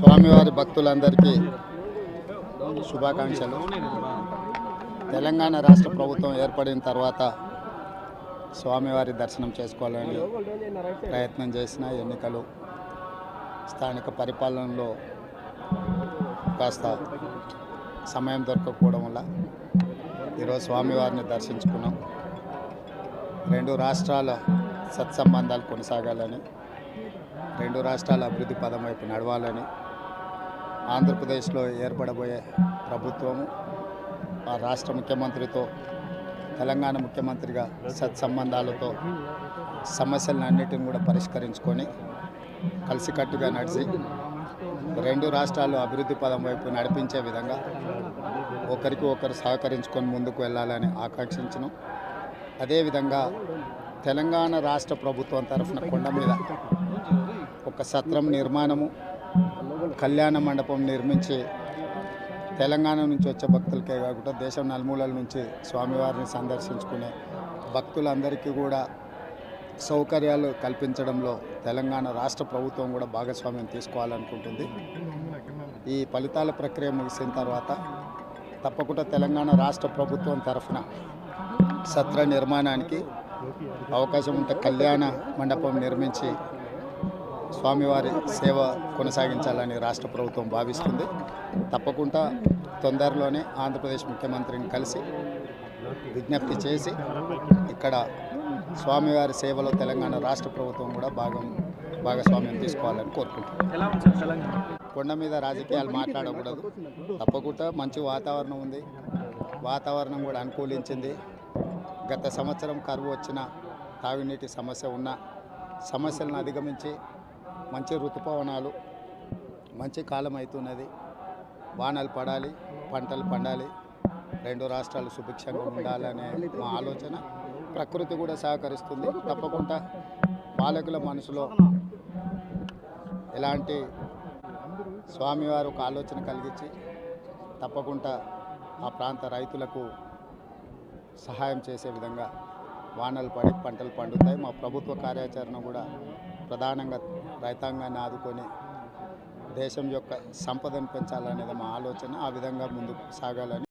స్వామివారి భక్తులందరికీ శుభాకాంక్షలు. తెలంగాణ రాష్ట్ర ప్రభుత్వం ఏర్పడిన తర్వాత స్వామివారి దర్శనం చేసుకోవాలని ప్రయత్నం చేసిన ఎన్నికలు స్థానిక పరిపాలనలో కాస్త సమయం దొరకకపోవడం వల్ల ఈరోజు స్వామివారిని దర్శించుకున్నాం. రెండు రాష్ట్రాల సత్సంబంధాలు కొనసాగాలని, రెండు రాష్ట్రాల అభివృద్ధి పదం వైపు నడవాలని, ఆంధ్రప్రదేశ్లో ఏర్పడబోయే ప్రభుత్వము ఆ రాష్ట్ర ముఖ్యమంత్రితో తెలంగాణ ముఖ్యమంత్రిగా సత్సంబంధాలతో సమస్యలన్నిటిని కూడా పరిష్కరించుకొని కలిసికట్టుగా నడిచి రెండు రాష్ట్రాలు అభివృద్ధి పదం వైపు నడిపించే విధంగా ఒకరికి ఒకరు సహకరించుకొని ముందుకు వెళ్ళాలని ఆకాంక్షించను. అదేవిధంగా తెలంగాణ రాష్ట్ర ప్రభుత్వం తరఫున కొండ మీద ఒక సత్రం నిర్మాణము, కళ్యాణ మండపం నిర్మించి తెలంగాణ నుంచి వచ్చే భక్తులకే కాకుండా దేశం నలుమూలల నుంచి స్వామివారిని సందర్శించుకునే భక్తులందరికీ కూడా సౌకర్యాలు కల్పించడంలో తెలంగాణ రాష్ట్ర ప్రభుత్వం కూడా భాగస్వామ్యం తీసుకోవాలనుకుంటుంది. ఈ ఫలితాల ప్రక్రియ ముగిసిన తర్వాత తప్పకుండా తెలంగాణ రాష్ట్ర ప్రభుత్వం తరఫున సత్ర నిర్మాణానికి అవకాశం ఉంటే కళ్యాణ మండపం నిర్మించి స్వామివారి సేవ కొనసాగించాలని రాష్ట్ర ప్రభుత్వం భావిస్తుంది. తప్పకుండా తొందరలోనే ఆంధ్రప్రదేశ్ ముఖ్యమంత్రిని కలిసి విజ్ఞప్తి చేసి ఇక్కడ స్వామివారి సేవలో తెలంగాణ రాష్ట్ర ప్రభుత్వం కూడా భాగస్వామ్యం తీసుకోవాలని కోరుకుంటున్నాం. కొండ మీద రాజకీయాలు మాట్లాడకూడదు. తప్పకుండా మంచి వాతావరణం ఉంది, వాతావరణం కూడా అనుకూలించింది. గత సంవత్సరం కరువు వచ్చిన, తాగునీటి సమస్య ఉన్న సమస్యలను అధిగమించి మంచి ఋతుపవనాలు, మంచి కాలం అవుతున్నది. వానలు పడాలి, పంటలు పండాలి, రెండు రాష్ట్రాలు సుభిక్షంగా ఉండాలనే మా ఆలోచన. ప్రకృతి కూడా సహకరిస్తుంది. తప్పకుండా పాలకుల మనసులో ఎలాంటి స్వామివారు ఒక ఆలోచన కలిగించి తప్పకుండా ఆ ప్రాంత రైతులకు సహాయం చేసే విధంగా వానలు పడి పంటలు పండుతాయి. మా ప్రభుత్వ కార్యాచరణ కూడా ప్రధానంగా రైతాంగాన్ని ఆదుకొని దేశం యొక్క సంపదను పెంచాలనేది మా ఆలోచన. ఆ విధంగా ముందుకు సాగాలని